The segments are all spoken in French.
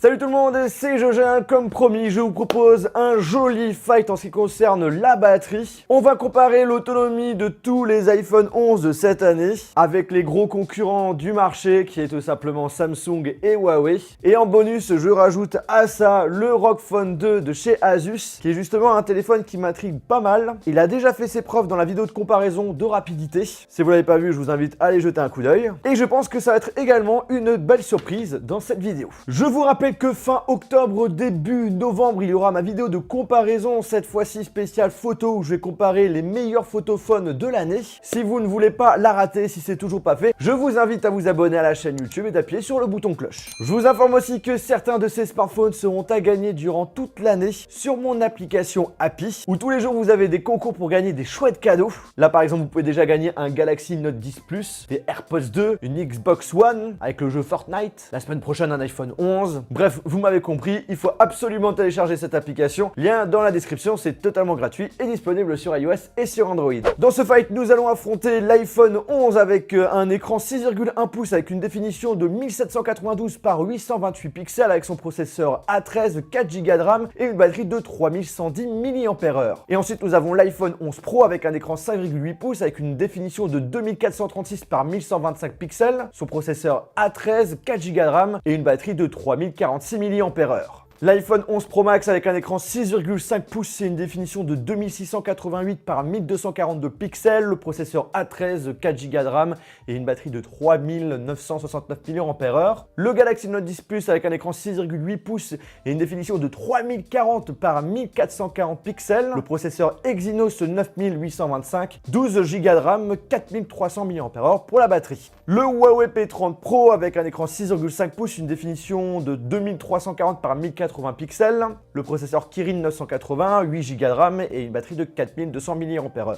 Salut tout le monde, c'est Jojin. Comme promis, je vous propose un joli fight en ce qui concerne la batterie. On va comparer l'autonomie de tous les iPhone 11 de cette année avec les gros concurrents du marché qui est tout simplement Samsung et Huawei. Et en bonus, je rajoute à ça le ROG Phone 2 de chez Asus qui est justement un téléphone qui m'intrigue pas mal. Il a déjà fait ses preuves dans la vidéo de comparaison de rapidité. Si vous l'avez pas vu, je vous invite à aller jeter un coup d'œil. Et je pense que ça va être également une belle surprise dans cette vidéo. Je vous rappelle que fin octobre, début novembre, il y aura ma vidéo de comparaison, cette fois-ci spéciale photo, où je vais comparer les meilleurs photophones de l'année. Si vous ne voulez pas la rater, si c'est toujours pas fait, je vous invite à vous abonner à la chaîne YouTube et d'appuyer sur le bouton cloche. Je vous informe aussi que certains de ces smartphones seront à gagner durant toute l'année sur mon application Happy, où tous les jours vous avez des concours pour gagner des chouettes cadeaux. Là par exemple, vous pouvez déjà gagner un Galaxy Note 10 Plus, des AirPods 2, une Xbox One avec le jeu Fortnite, la semaine prochaine un iPhone 11. Bref, vous m'avez compris, il faut absolument télécharger cette application. Lien dans la description, c'est totalement gratuit et disponible sur iOS et sur Android. Dans ce fight, nous allons affronter l'iPhone 11 avec un écran 6,1 pouces avec une définition de 1792 par 828 pixels avec son processeur A13, 4 Go de RAM et une batterie de 3110 mAh. Et ensuite, nous avons l'iPhone 11 Pro avec un écran 5,8 pouces avec une définition de 2436 par 1125 pixels, son processeur A13, 4 Go de RAM et une batterie de 3046 mAh. L'iPhone 11 Pro Max avec un écran 6,5 pouces, c'est une définition de 2688 par 1242 pixels, le processeur A13, 4 Go de RAM et une batterie de 3969 mAh. Le Galaxy Note 10 Plus avec un écran 6,8 pouces et une définition de 3040 par 1440 pixels, le processeur Exynos 9825, 12 Go de RAM, 4300 mAh pour la batterie. Le Huawei P30 Pro avec un écran 6,5 pouces, une définition de 2340 par 1080 pixels, le processeur Kirin 980, 8 Go de RAM et une batterie de 4200 mAh.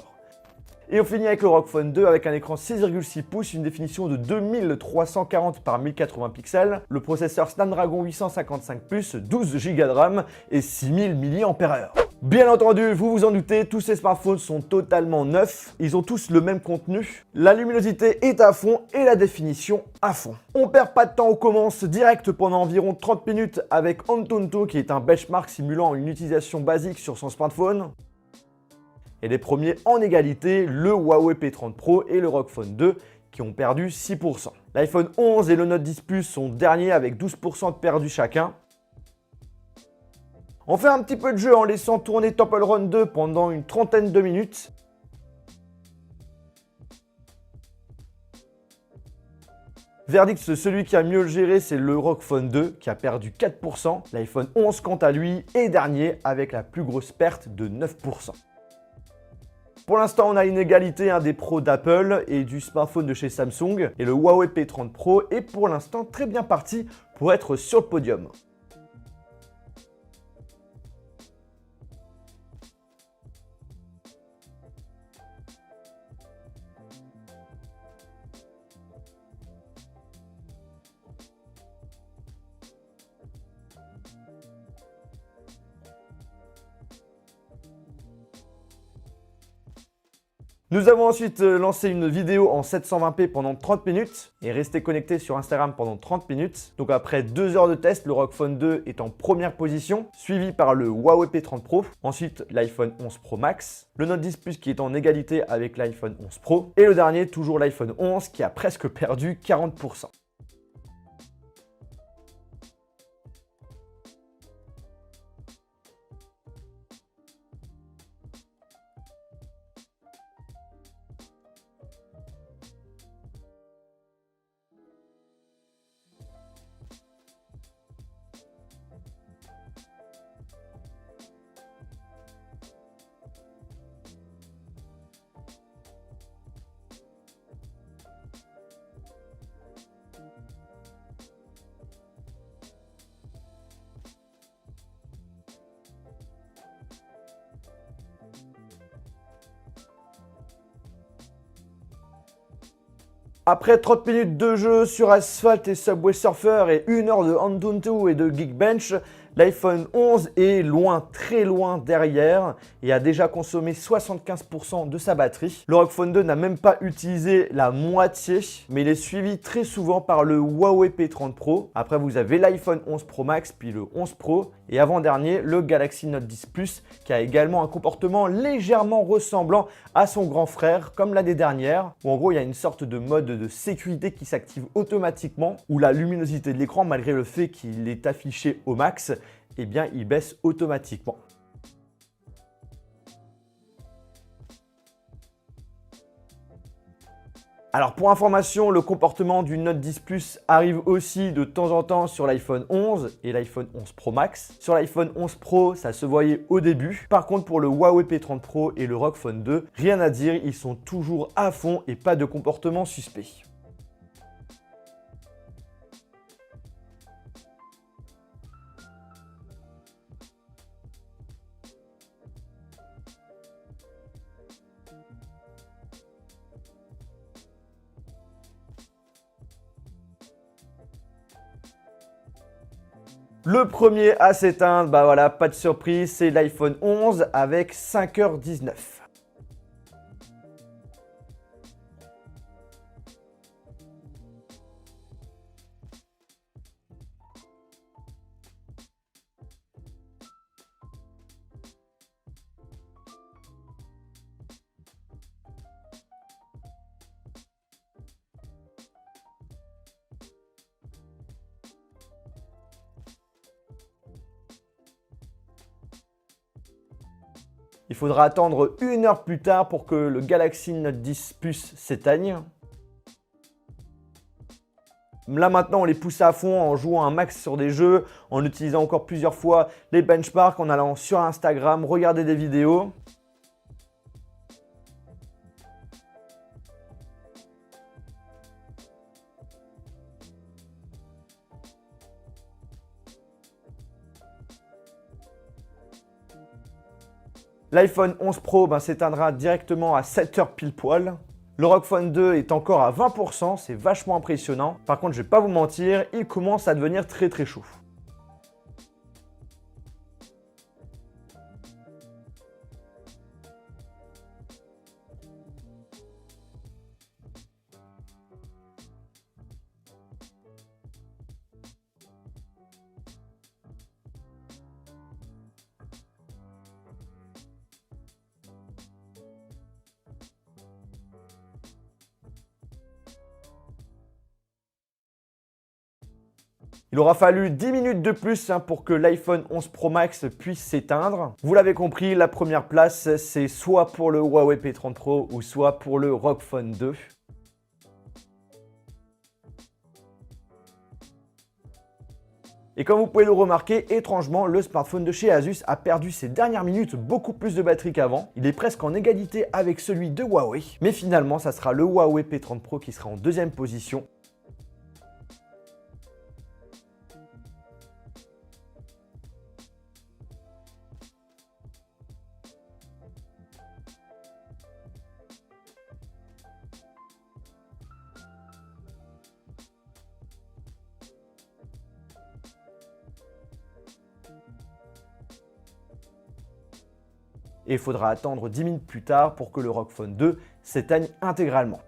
Et on finit avec le ROG Phone 2 avec un écran 6,6 pouces, une définition de 2340 par 1080 pixels, le processeur Snapdragon 855 Plus, 12 Go de RAM et 6000 mAh. Bien entendu, vous vous en doutez, tous ces smartphones sont totalement neufs, ils ont tous le même contenu, la luminosité est à fond et la définition à fond. On perd pas de temps, on commence direct pendant environ 30 minutes avec Antutu qui est un benchmark simulant une utilisation basique sur son smartphone. Et les premiers en égalité, le Huawei P30 Pro et le ROG Phone 2 qui ont perdu 6%. L'iPhone 11 et le Note 10 Plus sont derniers avec 12% de perdus chacun. On fait un petit peu de jeu en laissant tourner Temple Run 2 pendant une trentaine de minutes. Verdict, celui qui a mieux le géré, c'est le ROG Phone 2 qui a perdu 4%. L'iPhone 11 quant à lui est dernier avec la plus grosse perte de 9%. Pour l'instant, on a une égalité des pros d'Apple et du smartphone de chez Samsung. Et le Huawei P30 Pro est pour l'instant très bien parti pour être sur le podium. Nous avons ensuite lancé une vidéo en 720p pendant 30 minutes et resté connecté sur Instagram pendant 30 minutes. Donc après 2 heures de test, le ROG Phone 2 est en première position, suivi par le Huawei P30 Pro, ensuite l'iPhone 11 Pro Max, le Note 10 Plus qui est en égalité avec l'iPhone 11 Pro et le dernier, toujours l'iPhone 11 qui a presque perdu 40%. Après 30 minutes de jeu sur Asphalt et Subway Surfer et 1 heure de Antutu et de Geekbench, L'iPhone 11 est loin, très loin derrière et a déjà consommé 75% de sa batterie. Le ROG Phone 2 n'a même pas utilisé la moitié, mais il est suivi très souvent par le Huawei P30 Pro. Après, vous avez l'iPhone 11 Pro Max, puis le 11 Pro et avant-dernier, le Galaxy Note 10 Plus qui a également un comportement légèrement ressemblant à son grand frère, comme l'année dernière, où en gros, il y a une sorte de mode de sécurité qui s'active automatiquement, où la luminosité de l'écran, malgré le fait qu'il est affiché au max, eh bien, il baisse automatiquement. Alors pour information, le comportement du Note 10 Plus arrive aussi de temps en temps sur l'iPhone 11 et l'iPhone 11 Pro Max. Sur l'iPhone 11 Pro, ça se voyait au début. Par contre, pour le Huawei P30 Pro et le ROG Phone 2, rien à dire, ils sont toujours à fond et pas de comportement suspect. Le premier à s'éteindre, bah voilà, pas de surprise, c'est l'iPhone 11 avec 5h19. Il faudra attendre 1 heure plus tard pour que le Galaxy Note 10 Plus s'éteigne. Là maintenant, on les pousse à fond en jouant un max sur des jeux, en utilisant encore plusieurs fois les benchmarks, en allant sur Instagram, regarder des vidéos. L'iPhone 11 Pro s'éteindra directement à 7h pile poil. Le ROG Phone 2 est encore à 20%, c'est vachement impressionnant. Par contre, je vais pas vous mentir, il commence à devenir très chaud. Il aura fallu 10 minutes de plus pour que l'iPhone 11 Pro Max puisse s'éteindre. Vous l'avez compris, la première place, c'est soit pour le Huawei P30 Pro ou soit pour le ROG Phone 2. Et comme vous pouvez le remarquer, étrangement, le smartphone de chez Asus a perdu ces dernières minutes beaucoup plus de batterie qu'avant. Il est presque en égalité avec celui de Huawei. Mais finalement, ça sera le Huawei P30 Pro qui sera en deuxième position. Et il faudra attendre 10 minutes plus tard pour que le ROG Phone 2 s'éteigne intégralement.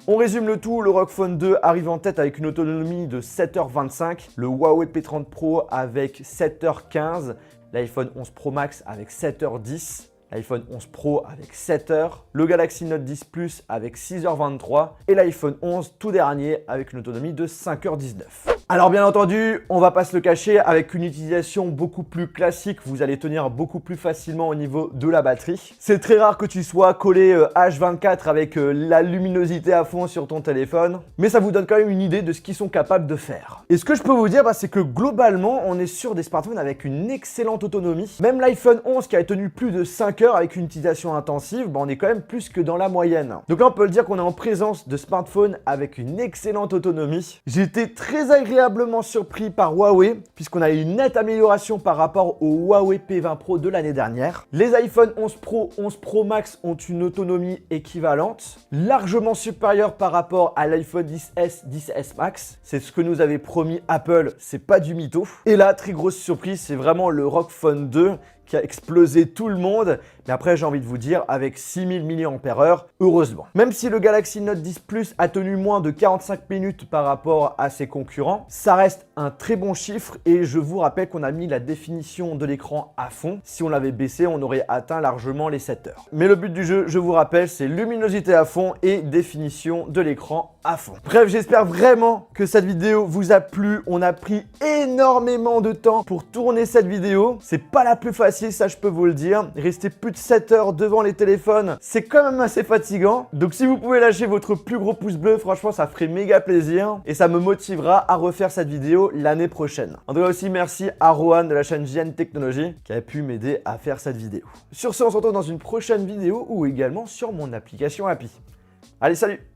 On résume le tout, le ROG Phone 2 arrive en tête avec une autonomie de 7h25, le Huawei P30 Pro avec 7h15, l'iPhone 11 Pro Max avec 7h10, l'iPhone 11 Pro avec 7h, le Galaxy Note 10 Plus avec 6h23 et l'iPhone 11 tout dernier avec une autonomie de 5h19. Alors bien entendu, on va pas se le cacher, avec une utilisation beaucoup plus classique, vous allez tenir beaucoup plus facilement au niveau de la batterie. C'est très rare que tu sois collé H24 avec la luminosité à fond sur ton téléphone, mais ça vous donne quand même une idée de ce qu'ils sont capables de faire. Et ce que je peux vous dire, c'est que globalement, on est sur des smartphones avec une excellente autonomie. Même l'iPhone 11 qui a tenu plus de 5 heures avec une utilisation intensive, on est quand même plus que dans la moyenne. Donc là, on peut le dire qu'on est en présence de smartphones avec une excellente autonomie. J'ai été très agréable agréablement surpris par Huawei, puisqu'on a une nette amélioration par rapport au Huawei P20 Pro de l'année dernière. Les iPhone 11 Pro, 11 Pro Max ont une autonomie équivalente, largement supérieure par rapport à l'iPhone 10S, 10S Max. C'est ce que nous avait promis Apple, c'est pas du mytho. Et là, très grosse surprise, c'est vraiment le ROG Phone 2 qui a explosé tout le monde. Mais après, j'ai envie de vous dire, avec 6000 mAh, heureusement. Même si le Galaxy Note 10 Plus a tenu moins de 45 minutes par rapport à ses concurrents, ça reste un très bon chiffre et je vous rappelle qu'on a mis la définition de l'écran à fond. Si on l'avait baissé, on aurait atteint largement les 7 heures. Mais le but du jeu, je vous rappelle, c'est luminosité à fond et définition de l'écran à fond. Bref, j'espère vraiment que cette vidéo vous a plu. On a pris énormément de temps pour tourner cette vidéo. C'est pas la plus facile, ça je peux vous le dire. Rester plus de 7 heures devant les téléphones, c'est quand même assez fatigant. Donc si vous pouvez lâcher votre plus gros pouce bleu, franchement ça ferait méga plaisir et ça me motivera à refaire cette vidéo l'année prochaine. En tout cas aussi merci à Rohan de la chaîne JN Technologie qui a pu m'aider à faire cette vidéo. Sur ce, on se retrouve dans une prochaine vidéo ou également sur mon application Happy. Allez, salut!